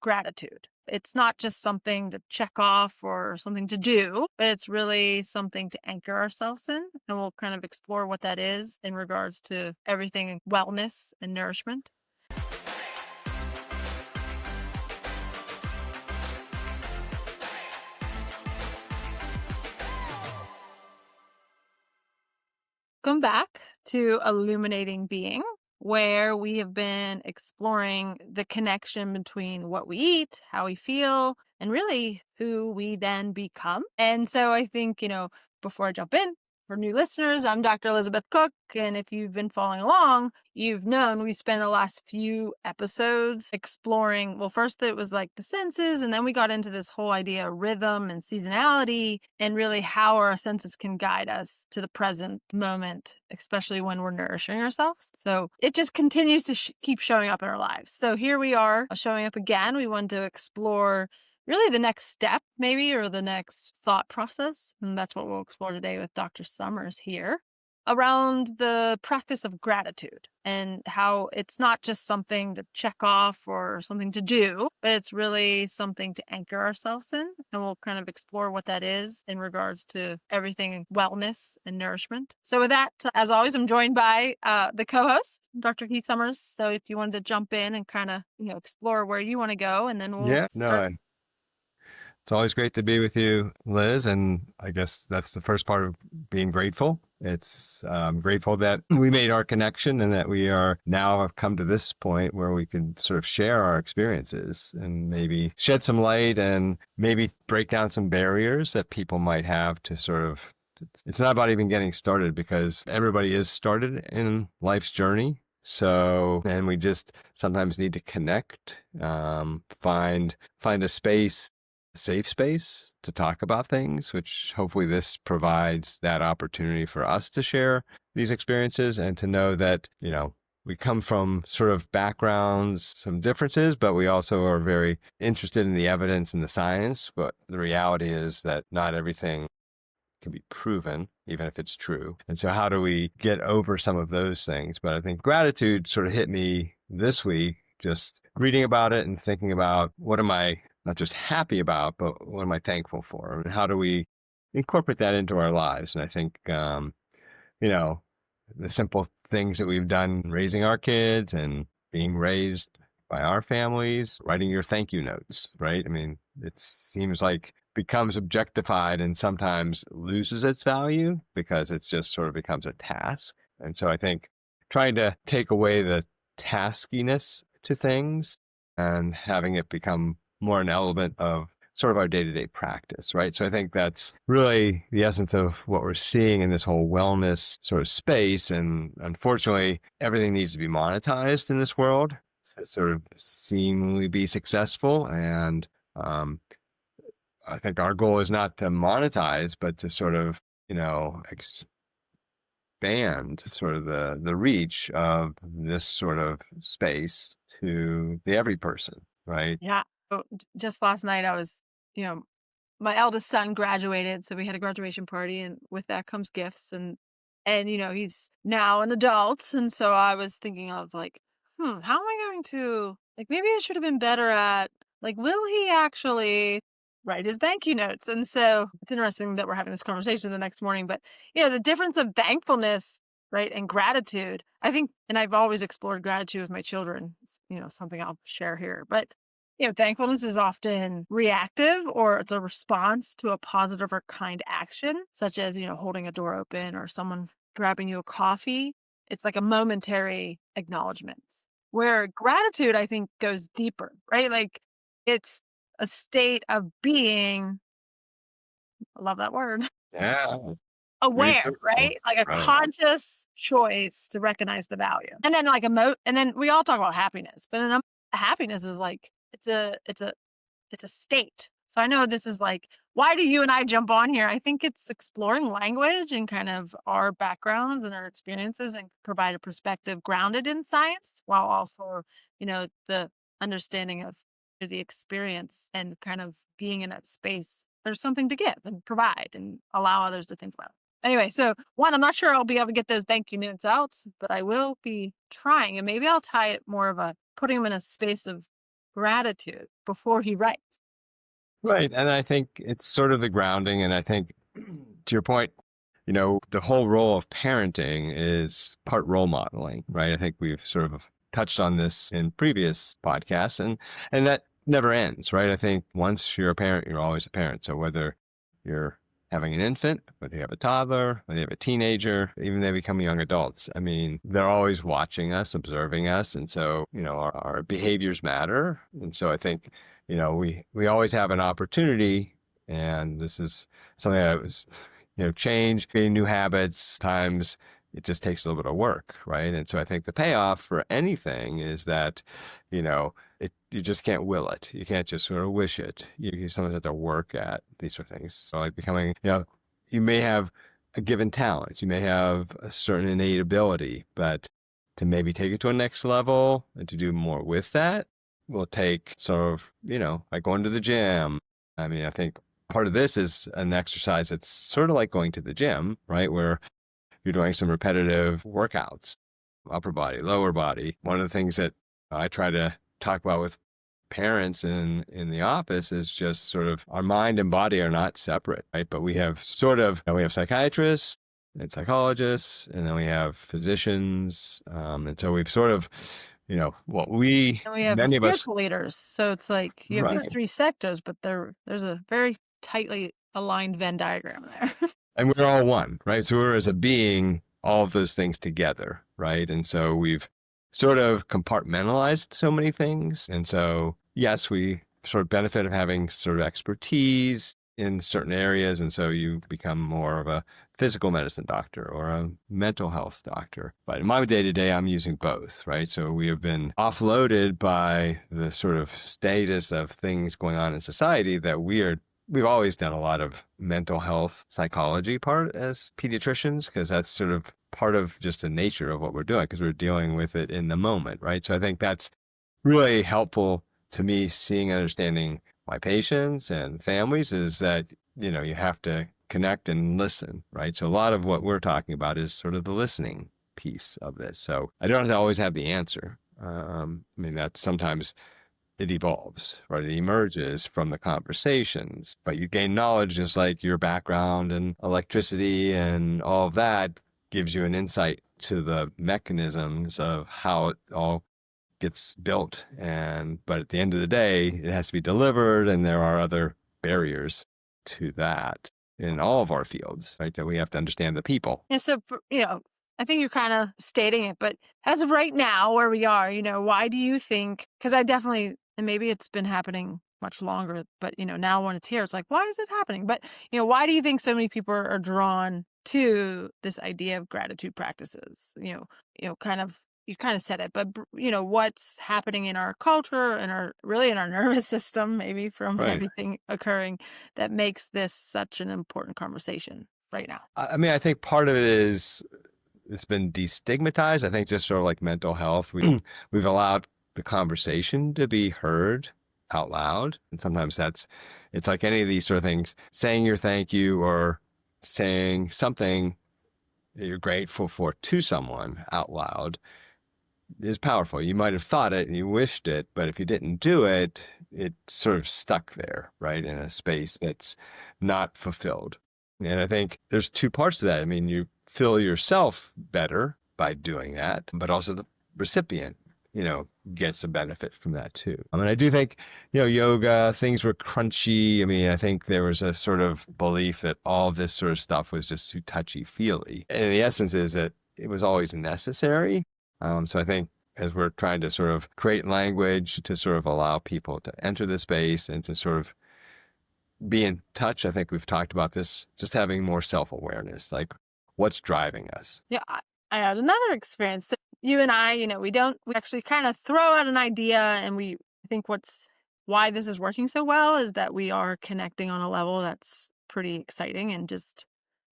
gratitude. It's not just something to check off or something to do, but it's really something to anchor ourselves in. And we'll kind of explore what that is in regards to everything wellness and nourishment. Welcome back to Illuminating Being, where we have been exploring the connection between what we eat, how we feel, and really who we then become. And so I think, before I jump in, for new listeners, I'm Dr. Elizabeth Cook. And if you've been following along, you've known we spent the last few episodes exploring, well, first it was like the senses, and then we got into this whole idea of rhythm and seasonality and really how our senses can guide us to the present moment, especially when we're nourishing ourselves. So it just continues to keep showing up in our lives. So here we are showing up again. We want to explore really the next step, maybe, or the next thought process. And that's what we'll explore today with Dr. Summers here around the practice of gratitude and how it's not just something to check off or something to do, but it's really something to anchor ourselves in. And we'll kind of explore what that is in regards to everything wellness and nourishment. So with that, as always, I'm joined by the co-host, Dr. Heath Summers. So if you wanted to jump in and kind of, explore where you want to go, and then we'll Yeah, start. it's always great to be with you, Liz. And I guess that's the first part of being grateful. It's grateful that we made our connection and that we are now have come to this point where we can sort of share our experiences and maybe shed some light and maybe break down some barriers that people might have to sort of. It's not about even getting started because everybody is started in life's journey. So, and we just sometimes need to connect, find a space, safe space to talk about things, which hopefully this provides that opportunity for us to share these experiences and to know that, we come from sort of backgrounds, some differences, but we also are very interested in the evidence and the science. But the reality is that not everything can be proven, even if it's true. And so how do we get over some of those things? But I think gratitude sort of hit me this week, just reading about it and thinking about what am I not just happy about, but what am I thankful for? And how do we incorporate that into our lives? And I think, the simple things that we've done raising our kids and being raised by our families, writing your thank you notes, right? I mean, it seems like becomes objectified and sometimes loses its value because it's just sort of becomes a task. And so I think trying to take away the taskiness to things and having it become more an element of sort of our day-to-day practice, right? So I think that's really the essence of what we're seeing in this whole wellness sort of space. And unfortunately, everything needs to be monetized in this world to sort of seemingly be successful. And I think our goal is not to monetize, but to sort of, expand sort of the reach of this sort of space to the every person, right? Yeah. So just last night, I was, my eldest son graduated, so we had a graduation party, and with that comes gifts, and he's now an adult, and so I was thinking of like, how am I going to maybe I should have been better at will he actually write his thank you notes? And so it's interesting that we're having this conversation the next morning, but the difference of thankfulness, right, and gratitude. I think, and I've always explored gratitude with my children. It's, something I'll share here, but thankfulness is often reactive, or it's a response to a positive or kind action, such as, holding a door open or someone grabbing you a coffee. It's like a momentary acknowledgement. Where gratitude, I think, goes deeper, right? Like it's a state of being, I love that word, Yeah. aware, Researchable. right? Like a Right. conscious choice to recognize the value. And then and then we all talk about happiness, but then happiness is like, it's a state. So I know this is like, why do you and I jump on here? I think it's exploring language and kind of our backgrounds and our experiences and provide a perspective grounded in science while also, the understanding of the experience and kind of being in that space. There's something to give and provide and allow others to think about. Anyway, so one, I'm not sure I'll be able to get those thank you notes out, but I will be trying, and maybe I'll tie it more of putting them in a space of gratitude. before he writes. Right. And I think it's sort of the grounding. And I think to your point, the whole role of parenting is part role modeling, right? I think we've sort of touched on this in previous podcasts, and that never ends, right? I think once you're a parent, you're always a parent. So whether you're having an infant, whether you have a toddler, whether you have a teenager, even they become young adults, I mean, they're always watching us, observing us. And so, our behaviors matter. And so I think, we always have an opportunity, and this is something that was change, creating new habits, times it just takes a little bit of work, right? And so I think the payoff for anything is that, you just can't will it. You can't just sort of wish it. You sometimes have to work at these sort of things. So like becoming, you may have a given talent, you may have a certain innate ability, but to maybe take it to a next level and to do more with that will take sort of, like going to the gym. I mean, I think part of this is an exercise that's sort of like going to the gym, right? Where you're doing some repetitive workouts, upper body, lower body. One of the things that I try to talk about with parents in the office is just sort of our mind and body are not separate, right? But we have we have psychiatrists and psychologists, and then we have physicians. And so we've sort of, And we have many of us, spiritual leaders. So it's like you have these right. three sectors, but there's a very tightly aligned Venn diagram there. And we're all one, right? So we're as a being, all of those things together, right? And so we've sort of compartmentalized so many things. And so, yes, we sort of benefit of having sort of expertise in certain areas. And so you become more of a physical medicine doctor or a mental health doctor. But in my day to day, I'm using both, right? So we have been offloaded by the sort of status of things going on in society that we've always done a lot of mental health psychology part as pediatricians, because that's sort of part of just the nature of what we're doing, because we're dealing with it in the moment, right? So I think that's really helpful to me, seeing and understanding my patients and families, is that, you have to connect and listen, right? So a lot of what we're talking about is sort of the listening piece of this. So I don't always have the answer. I mean, that's sometimes it evolves, right? It emerges from the conversations, but you gain knowledge, just like your background and electricity and all of that gives you an insight to the mechanisms of how it all gets built. But at the end of the day, it has to be delivered, and there are other barriers to that in all of our fields, right? That we have to understand the people. Yeah, so, I think you're kind of stating it, but as of right now, where we are, why do you think? Because I definitely, and maybe it's been happening much longer, but, now when it's here, it's like, why is it happening? But, why do you think so many people are drawn to this idea of gratitude practices? Kind of, you kind of said it, but, what's happening in our culture and really in our nervous system, maybe from Right. everything occurring, that makes this such an important conversation right now? I mean, I think part of it is it's been destigmatized. I think just sort of like mental health, we've allowed the conversation to be heard out loud. And sometimes it's like any of these sort of things, saying your thank you or saying something that you're grateful for to someone out loud is powerful. You might have thought it and you wished it, but if you didn't do it, it sort of stuck there, right? In a space that's not fulfilled. And I think there's two parts to that. I mean, you feel yourself better by doing that, but also the recipient, gets a benefit from that too. I mean, I do think, yoga, things were crunchy. I mean, I think there was a sort of belief that all this sort of stuff was just too touchy-feely. And the essence is that it was always necessary. So I think as we're trying to sort of create language to sort of allow people to enter the space and to sort of be in touch, I think we've talked about this, just having more self-awareness, like what's driving us. Yeah, I had another experience. So you and I, we actually kind of throw out an idea, and I think why this is working so well is that we are connecting on a level that's pretty exciting and just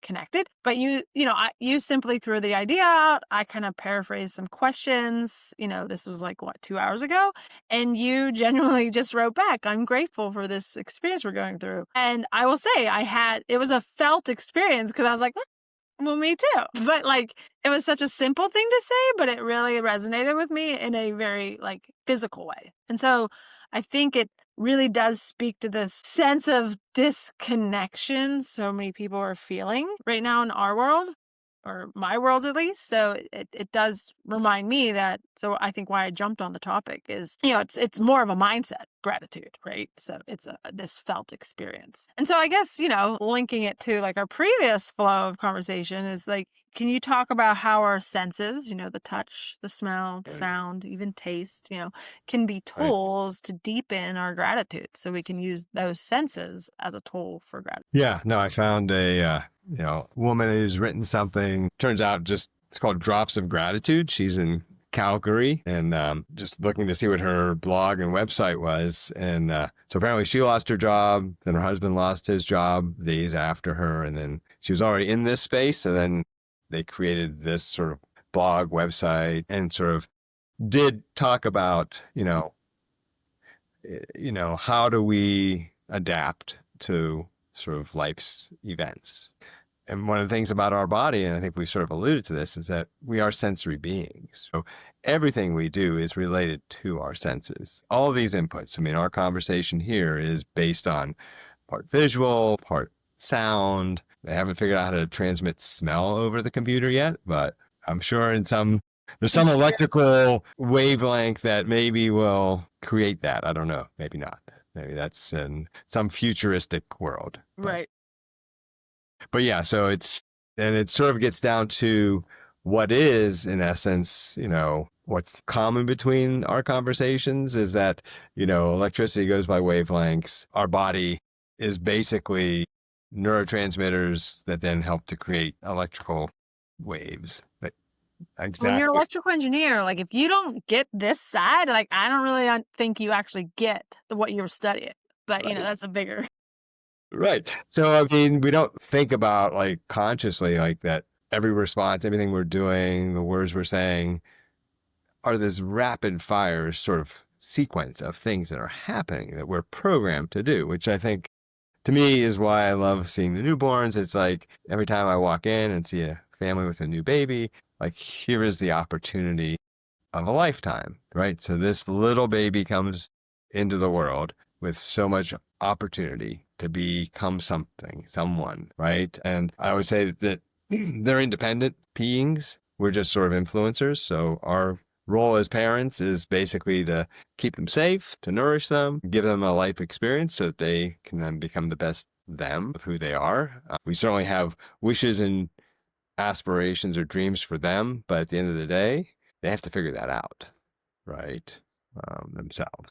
connected. But you simply threw the idea out. I kind of paraphrased some questions. This was like 2 hours ago, and you genuinely just wrote back, "I'm grateful for this experience we're going through." And I will say, it was a felt experience, because I was like, well, me too. But it was such a simple thing to say, but it really resonated with me in a very physical way. And so I think really does speak to this sense of disconnection so many people are feeling right now in our world, or my world at least. So it does remind me that, so I think why I jumped on the topic is, it's more of a mindset, gratitude, right? So it's this felt experience. And so I guess, linking it to like our previous flow of conversation is like, can you talk about how our senses, the touch, the smell, the Right. sound, even taste, can be Right. tools to deepen our gratitude, so we can use those senses as a tool for gratitude? Yeah, no, I found a woman who's written something. Turns out, just it's called Drops of Gratitude. She's in Calgary, and just looking to see what her blog and website was. And so apparently, she lost her job. Then her husband lost his job days after her, and then she was already in this space. And then they created this sort of blog website, and sort of did talk about how do we adapt to sort of life's events. And one of the things about our body, and I think we sort of alluded to this, is that we are sensory beings. So everything we do is related to our senses. All of these inputs, I mean, our conversation here is based on part visual, part sound. They haven't figured out how to transmit smell over the computer yet, but I'm sure there's some electrical wavelength that maybe will create that. I don't know. Maybe not. Maybe that's in some futuristic world. Right. But yeah, so it sort of gets down to what is, in essence, what's common between our conversations is that, electricity goes by wavelengths. Our body is basically neurotransmitters that then help to create electrical waves. But When you're an exactly. electrical engineer, like if you don't get this side, like I don't really think you actually get what you're studying. But Right. that's a bigger. Right. So, I mean, we don't think about like consciously like that every response, everything we're doing, the words we're saying are this rapid fire sort of sequence of things that are happening that we're programmed to do, which I think to me is why I love seeing the newborns. It's like every time I walk in and see a family with a new baby, like here is the opportunity of a lifetime, right? So this little baby comes into the world with so much opportunity to become something, someone, right? And I would say that they're independent beings. We're just sort of influencers. So our role as parents is basically to keep them safe, to nourish them, give them a life experience so that they can then become the best them of who they are. We certainly have wishes and aspirations or dreams for them, but at the end of the day, they have to figure that out, right? Themselves.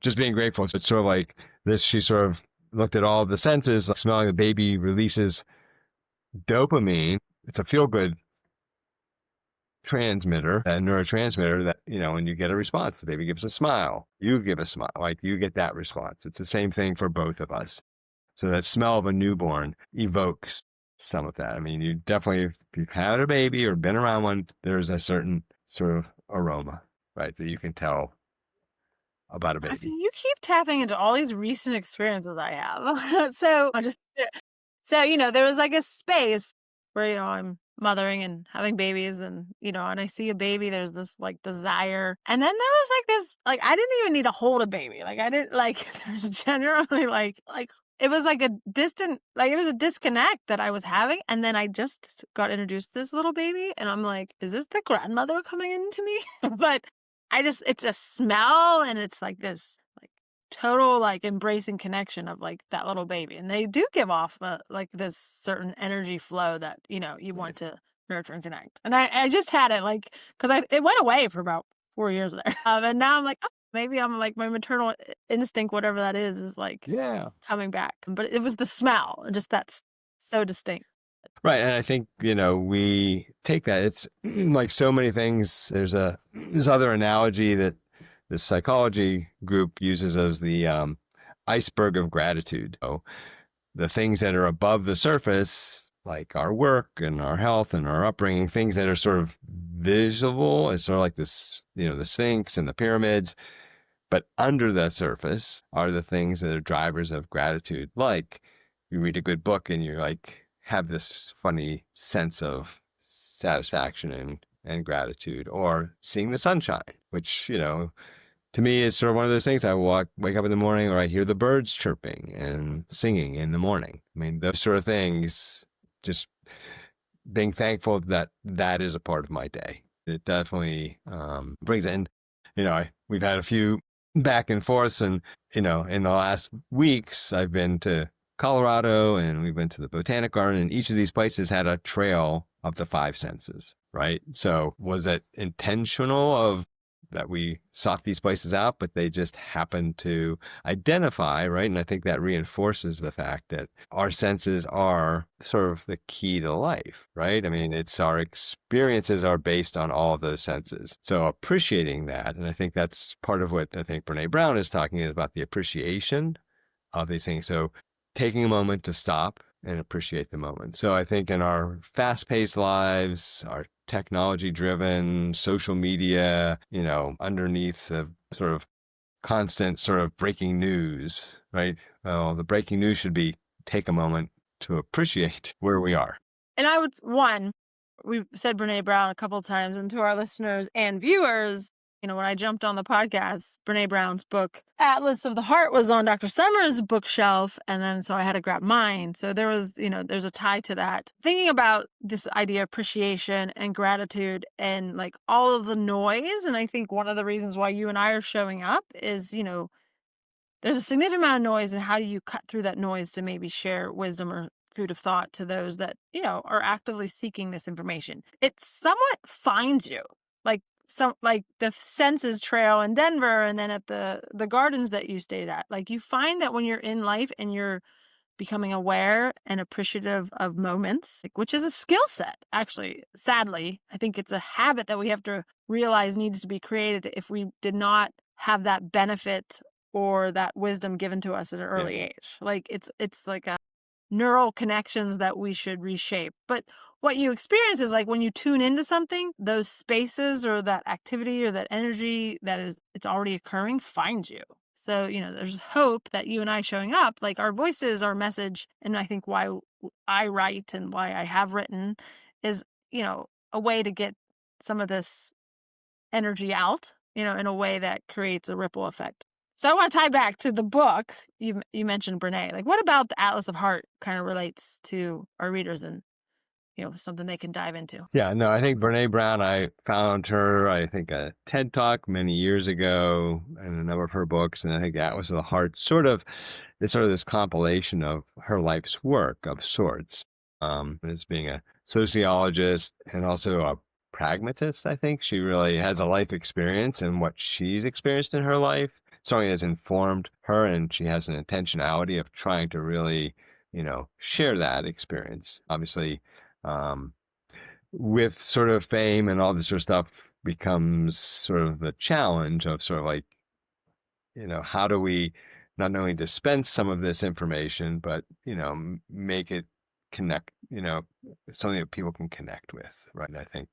Just being grateful. So it's sort of like this, she sort of looked at all the senses, like smelling the baby releases dopamine. It's a feel good transmitter, a neurotransmitter that, when you get a response, the baby gives a smile, you give a smile, like you get that response. It's the same thing for both of us. So that smell of a newborn evokes some of that. I mean, you definitely, if you've had a baby or been around one, there's a certain sort of aroma, right, that you can tell about a I baby. mean, you keep tapping into all these recent experiences I have. So I just, so, there was like a space where, I'm mothering and having babies and, and I see a baby, there's this like desire. And then there was like this, like, I didn't even need to hold a baby. Like I didn't like, there's generally like, it was like a distant, like it was a disconnect that I was having. And then I just got introduced to this little baby and I'm like, is this the grandmother coming into me? But it's a smell and it's like this like total like embracing connection of like that little baby. And they do give off like this certain energy flow that, you want to nurture and connect. And I just had it like, cause it went away for about 4 years there. And now I'm like, oh, maybe I'm like my maternal instinct, whatever that is like Yeah. coming back. But it was the smell, just that's so distinct. Right. And I think, we take that. It's like so many things. There's this other analogy that this psychology group uses as the iceberg of gratitude. So the things that are above the surface, like our work and our health and our upbringing, things that are sort of visible, it's sort of like this, the Sphinx and the pyramids. But under the surface are the things that are drivers of gratitude. Like you read a good book and you're like, have this funny sense of satisfaction and gratitude, or seeing the sunshine, which, to me, it's sort of one of those things. I wake up in the morning, or I hear the birds chirping and singing in the morning. I mean, those sort of things, just being thankful that that is a part of my day. It definitely brings in, we've had a few back and forths, and, in the last weeks, I've been to Colorado and we've been to the Botanic Garden, and each of these places had a trail of the five senses, right? So was it intentional of that we sought these places out, but they just happened to identify, right? And I think that reinforces the fact that our senses are sort of the key to life, right? I mean, it's our experiences are based on all of those senses. So appreciating that, and I think that's part of what I think Brene Brown is talking about, the appreciation of these things. So taking a moment to stop and appreciate the moment. So I think in our fast-paced lives, our technology-driven social media, underneath the sort of constant sort of breaking news, right? Well, the breaking news should be take a moment to appreciate where we are. And I would, one, we've said Brene Brown a couple of times, and to our listeners and viewers, when I jumped on the podcast, Brene Brown's book, Atlas of the Heart, was on Dr. Summers' bookshelf. And then so I had to grab mine. So there was, there's a tie to that. Thinking about this idea of appreciation and gratitude and like all of the noise. And I think one of the reasons why you and I are showing up is, there's a significant amount of noise, and how do you cut through that noise to maybe share wisdom or food of thought to those that, are actively seeking this information? It somewhat finds you. Like like the senses trail in Denver, and then at the gardens that you stayed at. Like you find that when you're in life and you're becoming aware and appreciative of moments, which is a skill set, actually. Sadly, I think it's a habit that we have to realize needs to be created if we did not have that benefit or that wisdom given to us at an Yeah. early age. Like it's like a neural connections that we should reshape. But what you experience is like when you tune into something, those spaces or that activity or that energy it's already occurring finds you. So, there's hope that you and I showing up, like our voices, our message, and I think why I write and why I have written is, a way to get some of this energy out, in a way that creates a ripple effect. So I want to tie back to the book. You mentioned Brene. Like, what about the Atlas of Heart kind of relates to our readers and, something they can dive into? Yeah, no, I think Brene Brown, I found her, I think, a TED Talk many years ago, and a number of her books. And I think that was the heart, it's sort of this compilation of her life's work of sorts. As being a sociologist and also a pragmatist, I think she really has a life experience, and what she's experienced in her life certainly has informed her, and she has an intentionality of trying to really, share that experience. Obviously, um, with sort of fame and all this sort of stuff becomes sort of the challenge of sort of like, how do we not only dispense some of this information, but, make it connect, something that people can connect with, right? And I think,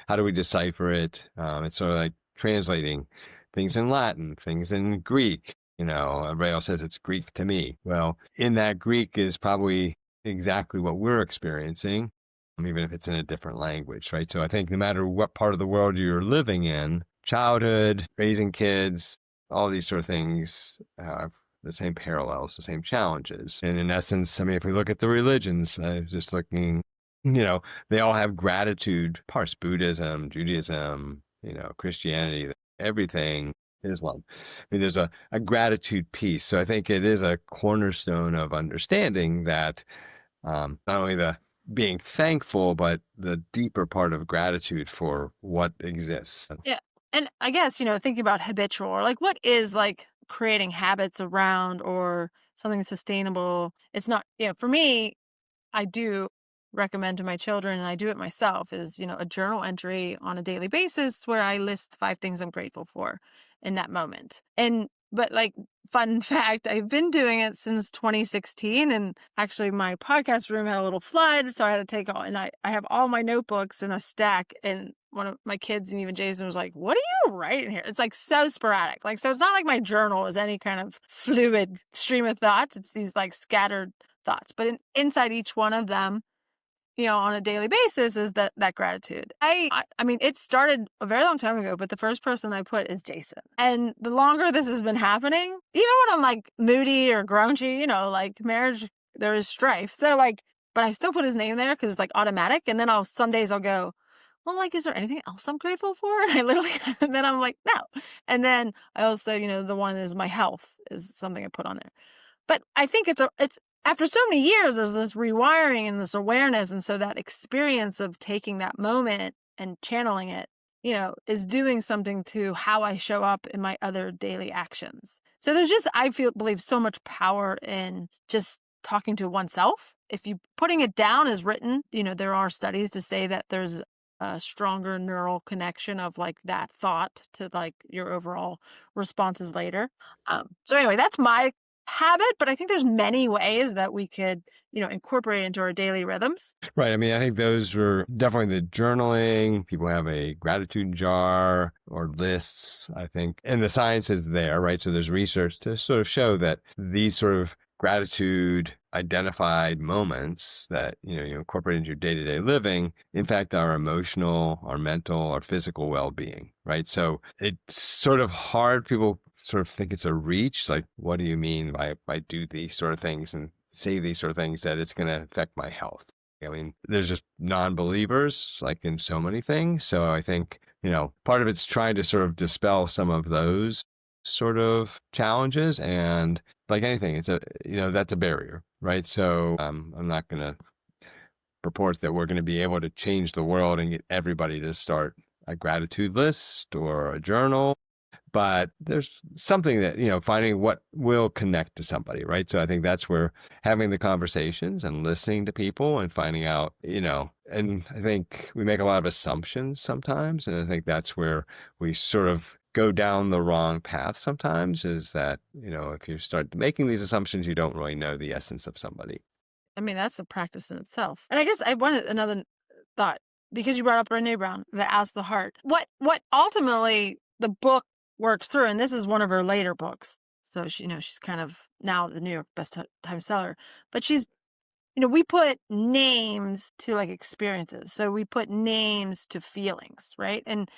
how do we decipher it? It's sort of like translating things in Latin, things in Greek. Rail says it's Greek to me. Well, in that Greek is probably exactly what we're experiencing, even if it's in a different language, right? So I think no matter what part of the world you're living in, childhood, raising kids, all these sort of things have the same parallels, the same challenges. And in essence, I mean, if we look at the religions, I was just looking, they all have gratitude parts: Buddhism, Judaism, Christianity, everything, Islam. I mean, there's a gratitude piece. So I think it is a cornerstone of understanding that not only the being thankful, but the deeper part of gratitude for what exists. Yeah. And I guess, thinking about habitual, or like what is like creating habits around or something sustainable. It's not, for me, I do recommend to my children, and I do it myself, is, a journal entry on a daily basis where I list 5 things I'm grateful for in that moment. But like, fun fact, I've been doing it since 2016. And actually my podcast room had a little flood. So I had to take all, and I have all my notebooks in a stack. And one of my kids and even Jason was like, "What are you writing here?" It's like so sporadic. Like, so it's not like my journal is any kind of fluid stream of thoughts. It's these like scattered thoughts. But inside each one of them, on a daily basis is that gratitude. I mean, it started a very long time ago, but the first person I put is Jason. And the longer this has been happening, even when I'm like moody or grunchy, like marriage, there is strife. So like, but I still put his name there because it's like automatic. And then some days I'll go, well, like, is there anything else I'm grateful for? And I literally, and then I'm like, no. And then I also, the one is my health is something I put on there. But I think it's after so many years, there's this rewiring and this awareness. And so that experience of taking that moment and channeling it, is doing something to how I show up in my other daily actions. So there's just, believe so much power in just talking to oneself. If you putting it down as written, there are studies to say that there's a stronger neural connection of like that thought to like your overall responses later. So anyway, that's my habit, but I think there's many ways that we could, incorporate into our daily rhythms. Right. I mean, I think those were definitely the journaling. People have a gratitude jar or lists, I think. And the science is there, right? So there's research to sort of show that these sort of gratitude identified moments that, you incorporate into your day-to-day living, in fact, our emotional, our mental, our physical well-being, right? So it's sort of hard. People sort of think it's a reach. Like, what do you mean by do these sort of things and say these sort of things that it's going to affect my health? I mean, there's just non-believers like in so many things. So I think, part of it's trying to sort of dispel some of those sort of challenges. And like anything, that's a barrier, right? So I'm not going to purport that we're going to be able to change the world and get everybody to start a gratitude list or a journal, but there's something that, finding what will connect to somebody, right? So I think that's where having the conversations and listening to people and finding out, and I think we make a lot of assumptions sometimes. And I think that's where we sort of go down the wrong path sometimes, is that, if you start making these assumptions, you don't really know the essence of somebody. I mean, that's a practice in itself. And I guess I wanted another thought because you brought up Brene Brown, the Ask the Heart. What ultimately the book works through, and this is one of her later books. So she's kind of now the New York best time seller, but we put names to like experiences. So we put names to feelings, right? And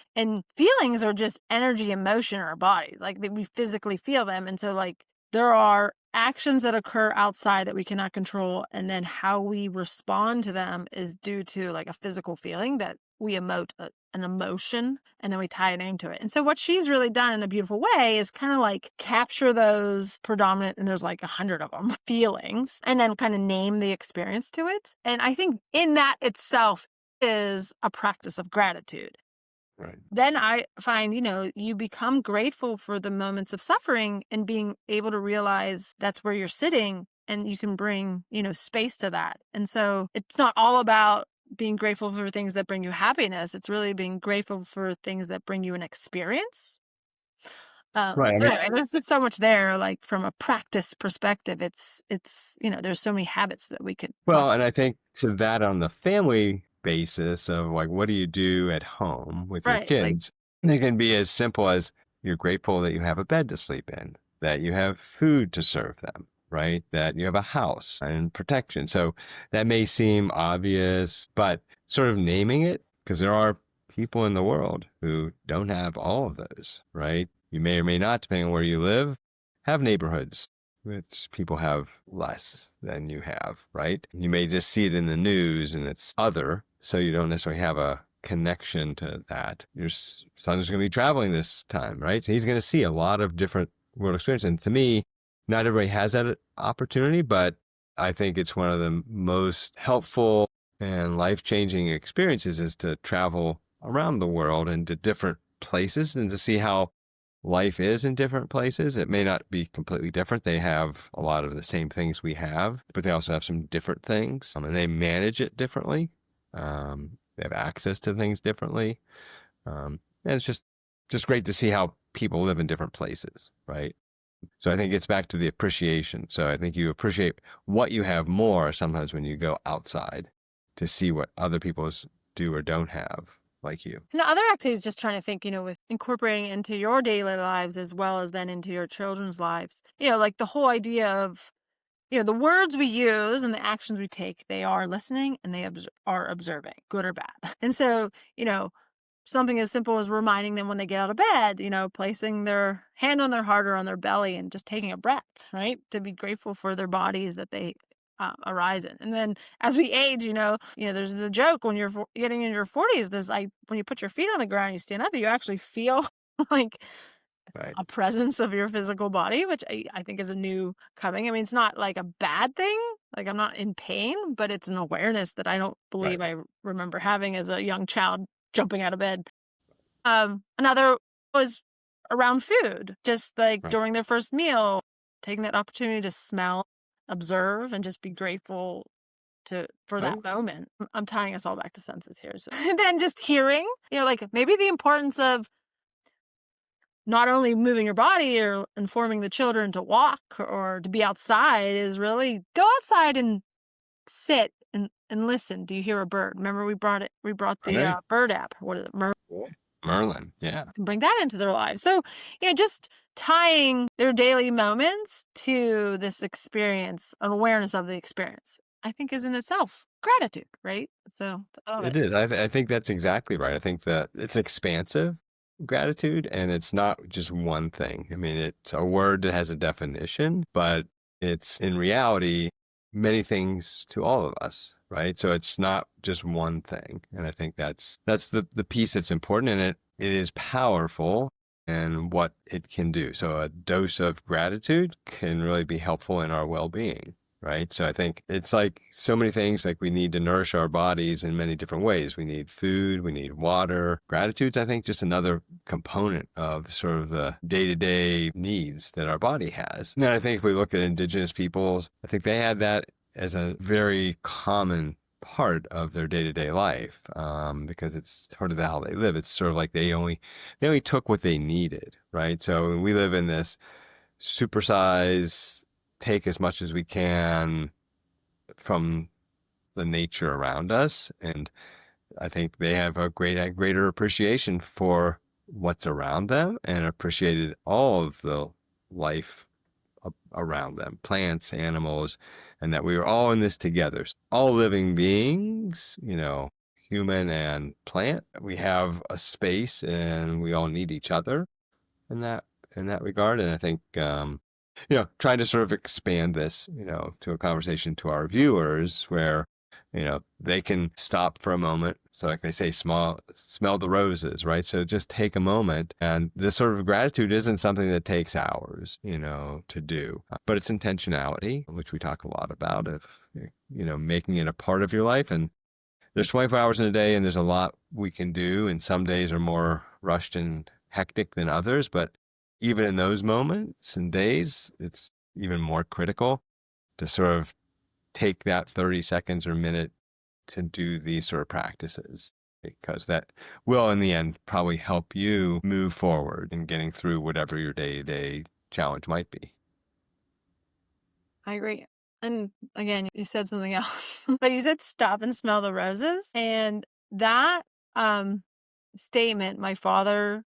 feelings are just energy and motion in our bodies. Like we physically feel them. And so like there are actions that occur outside that we cannot control. And then how we respond to them is due to like a physical feeling that we emote an emotion and then we tie a name to it. And so what she's really done in a beautiful way is kind of like capture those predominant, and there's like 100 of them, feelings, and then kind of name the experience to it. And I think in that itself is a practice of gratitude. Right. Then I find, you become grateful for the moments of suffering and being able to realize that's where you're sitting and you can bring, space to that. And so it's not all about being grateful for things that bring you happiness. It's really being grateful for things that bring you an experience. Right. I So mean, anyway, there's just so much there, like from a practice perspective, there's so many habits that we could talk. well, and I think to that on the family basis of like, what do you do at home with your Right. Like, kids? It can be as simple as you're grateful that you have a bed to sleep in, that you have food to serve them, right? That you have a house and protection. So that may seem obvious, but sort of naming it, because there are people in the world who don't have all of those, right? You may or may not, depending on where you live, have neighborhoods which people have less than you have, right? You may just see it in the news and it's other, so you don't necessarily have a connection to that. Your son's going to be traveling this time, right? So he's going to see a lot of different world experiences. And to me, not everybody has that opportunity, but I think it's one of the most helpful and life-changing experiences is to travel around the world and to different places and to see how life is in different places. It may not be completely different. They have a lot of the same things we have, but they also have some different things, and they manage it differently. They have access to things differently. And it's just great to see how people live in different places, right? So I think it's back to the appreciation. So I think you appreciate what you have more sometimes when you go outside to see what other people do or don't have like you. and other activities, just trying to think, with incorporating into your daily lives as well as then into your children's lives, like the whole idea of, the words we use and the actions we take, they are listening and they are observing, good or bad. And so, something as simple as reminding them when they get out of bed, placing their hand on their heart or on their belly and just taking a breath, right? To be grateful for their bodies that they arise in. And then as we age, there's the joke when you're getting in your 40s, when you put your feet on the ground, you stand up, you actually feel like Right. a presence of your physical body, which I think is a new coming. I mean, it's not like a bad thing. Like I'm not in pain, but it's an awareness that I don't believe Right. I remember having as a young child jumping out of bed. Another was around food, just like Right. during their first meal, taking that opportunity to smell, observe, and just be grateful for that Right. moment. I'm tying us all back to senses here. So and then just hearing, like maybe the importance of not only moving your body or informing the children to walk or to be outside is really go outside and sit and listen. Do you hear a bird? Remember we brought the Right. bird app. What is it? Yeah. Merlin. Yeah. And bring that into their lives. So, just tying their daily moments to this experience, an awareness of the experience, I think is in itself gratitude, right? So I love It it. is. I think that's exactly right. I think that it's expansive gratitude, and it's not just one thing. I mean, it's a word that has a definition, but it's in reality many things to all of us, right? So it's not just one thing. And I think that's the piece that's important, and it is powerful and what it can do. So a dose of gratitude can really be helpful in our well-being. Right. So I think it's like so many things, like we need to nourish our bodies in many different ways. We need food, we need water. Gratitude's, I think, just another component of sort of the day-to-day needs that our body has. And I think if we look at indigenous peoples, I think they had that as a very common part of their day-to-day life, because it's sort of how they live. It's sort of like they only took what they needed. Right. So we live in this supersize, take as much as we can from the nature around us. And I think they have a greater appreciation for what's around them and appreciated all of the life around them, plants, animals, and that we were all in this together. All living beings, human and plant, we have a space and we all need each other in that regard. And I think trying to sort of expand this, to a conversation to our viewers where, they can stop for a moment. So like they say, smell the roses, right? So just take a moment. And this sort of gratitude isn't something that takes hours, to do, but it's intentionality, which we talk a lot about, of, making it a part of your life. And there's 24 hours in a day, and there's a lot we can do. And some days are more rushed and hectic than others, but even in those moments and days, it's even more critical to sort of take that 30 seconds or minute to do these sort of practices, because that will, in the end, probably help you move forward in getting through whatever your day-to-day challenge might be. I agree. And again, you said something else, but you said stop and smell the roses. And that statement, my father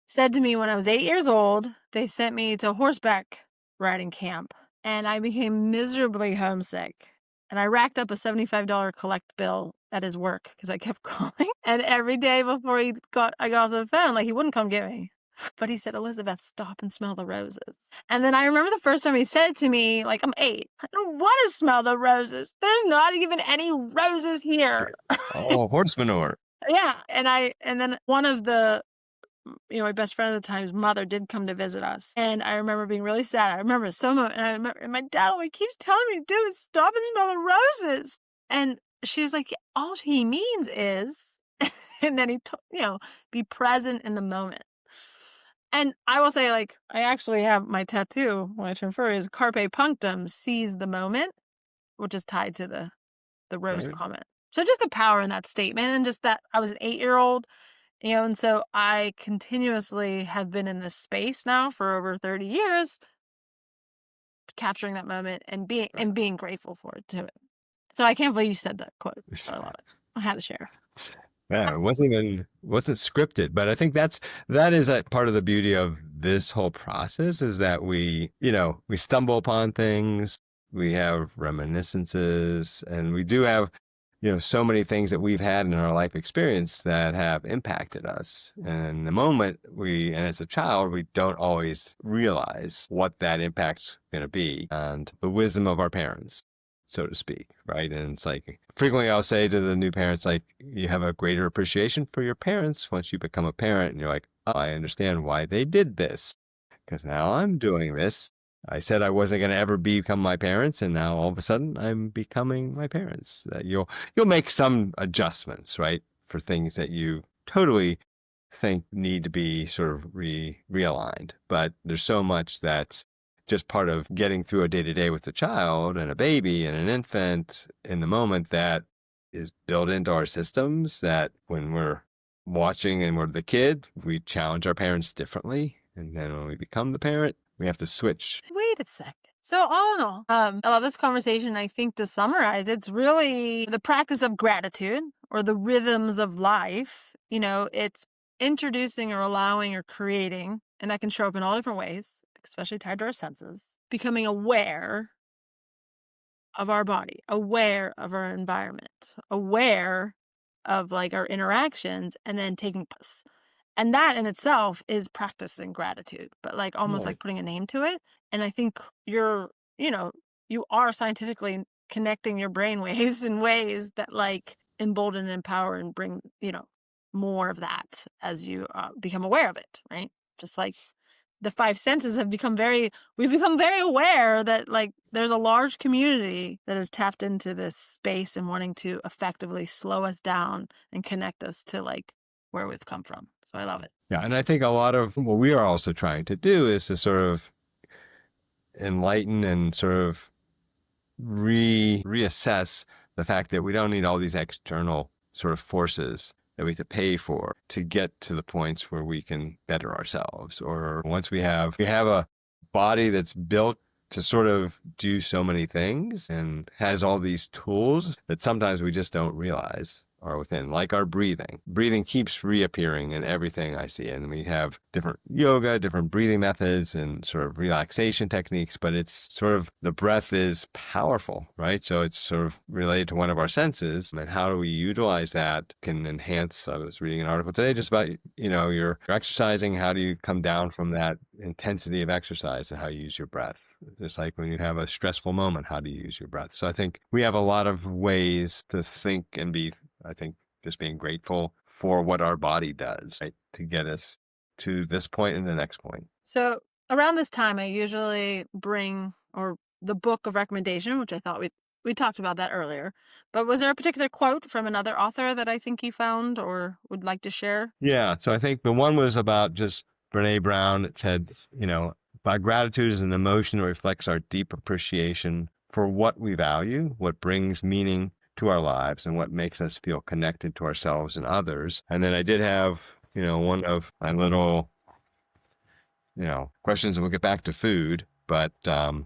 said to me when I was 8 years old. They sent me to horseback riding camp, and I became miserably homesick. And I racked up a $75 collect bill at his work because I kept calling. And every day before I got off the phone, like he wouldn't come get me. But he said, Elizabeth, stop and smell the roses. And then I remember the first time he said it to me, like, I'm 8. I don't want to smell the roses. There's not even any roses here. Oh, horse manure. Yeah. And then one of the my best friend at the time's mother did come to visit us. And I remember being really sad. I remember so much. And my dad always keeps telling me, dude, stop and smell the roses. And she was like, all he means is, and then be present in the moment. And I will say, like, I actually have my tattoo when I turn 40 is carpe punctum, seize the moment, which is tied to the rose Right. comment. So just the power in that statement, and just that I was an 8-year-old. And so I continuously have been in this space now for over 30 years, capturing that moment and being grateful for it too. So I can't believe you said that quote. So I love it. I had to share. Yeah, it wasn't scripted, but I think that is a part of the beauty of this whole process, is that we stumble upon things, We have reminiscences, and we do have, so many things that we've had in our life experience that have impacted us. And in the moment, and as a child, we don't always realize what that impact's going to be and the wisdom of our parents, so to speak, right? And it's like frequently I'll say to the new parents, like, you have a greater appreciation for your parents once you become a parent, and you're like, oh, I understand why they did this because now I'm doing this. I said I wasn't going to ever become my parents, and now all of a sudden I'm becoming my parents. You'll make some adjustments, right, for things that you totally think need to be sort of realigned. But there's so much that's just part of getting through a day to day with a child and a baby and an infant in the moment that is built into our systems. That when we're watching and we're the kid, we challenge our parents differently, and then when we become the parent, we have to switch. Wait a second. So all in all, I love this conversation. I think to summarize, it's really the practice of gratitude or the rhythms of life. It's introducing or allowing or creating, and that can show up in all different ways, especially tied to our senses. Becoming aware of our body, aware of our environment, aware of like our interactions, and then taking place. And that in itself is practicing gratitude, but like almost Right. like putting a name to it. And I think you know, you are scientifically connecting your brain waves in ways that like embolden and empower and bring, more of that as you become aware of it, right? Just like the five senses we've become very aware that like there's a large community that has tapped into this space and wanting to effectively slow us down and connect us to like where we've come from. So I love it. Yeah. And I think a lot of what we are also trying to do is to sort of enlighten and sort of reassess the fact that we don't need all these external sort of forces that we have to pay for to get to the points where we can better ourselves. Or once we have a body that's built to sort of do so many things and has all these tools that sometimes we just don't realize are within, like our breathing. Breathing keeps reappearing in everything I see. And we have different yoga, different breathing methods and sort of relaxation techniques, but it's sort of the breath is powerful, right? So it's sort of related to one of our senses. And how do we utilize that can enhance? I was reading an article today just about, you're exercising. How do you come down from that intensity of exercise and how you use your breath? Just like when you have a stressful moment, how do you use your breath? So I think we have a lot of ways to think and be, I think, just being grateful for what our body does, right, to get us to this point and the next point. So around this time, I usually bring or the book of recommendation, which I thought we talked about that earlier. But was there a particular quote from another author that I think you found or would like to share? Yeah. So I think the one was about just Brene Brown. It said, by gratitude is an emotion that reflects our deep appreciation for what we value, what brings meaning to our lives, and what makes us feel connected to ourselves and others. And then I did have, one of my little, questions, and we'll get back to food, but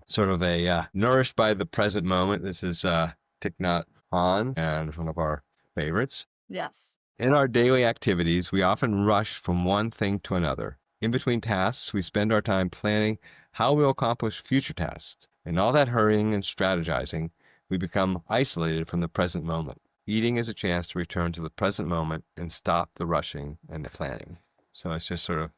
sort of a nourished by the present moment. This is Thich Nhat Hanh, and one of our favorites. Yes. In our daily activities, we often rush from one thing to another. In between tasks, we spend our time planning how we'll accomplish future tasks. In all that hurrying and strategizing, we become isolated from the present moment. Eating is a chance to return to the present moment and stop the rushing and the planning. So it's just sort of,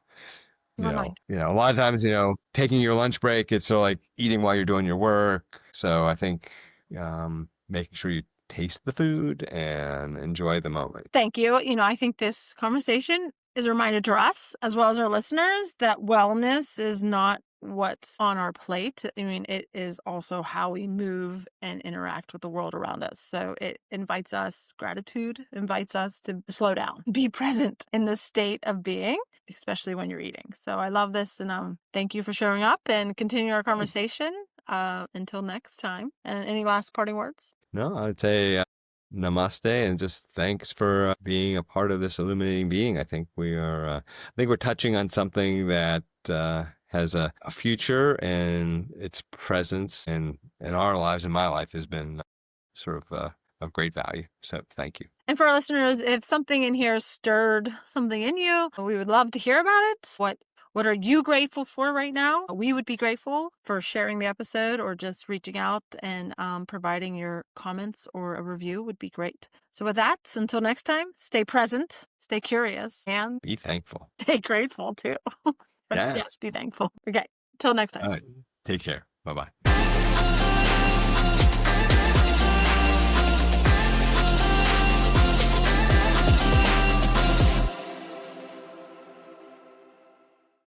Remind. a lot of times, taking your lunch break, it's sort of like eating while you're doing your work. So I think making sure you taste the food and enjoy the moment. Thank you. I think this conversation is a reminder to us as well as our listeners that wellness is not what's on our plate. I mean, it is also how we move and interact with the world around us. So it invites us, gratitude invites us to slow down, be present in the state of being, especially when you're eating. So I love this. And thank you for showing up and continue our conversation. Until next time. And any last parting words? No, I'd say namaste and just thanks for being a part of this illuminating being. I think I think we're touching on something that has a future, and its presence in our lives, in my life, has been sort of great value. So thank you. And for our listeners, if something in here stirred something in you, we would love to hear about it. What are you grateful for right now? We would be grateful for sharing the episode or just reaching out and providing your comments, or a review would be great. So with that, until next time, stay present, stay curious, and Be thankful. stay grateful too. But Yeah. yes, be thankful. Okay, till next time. All right. Take care. Bye bye.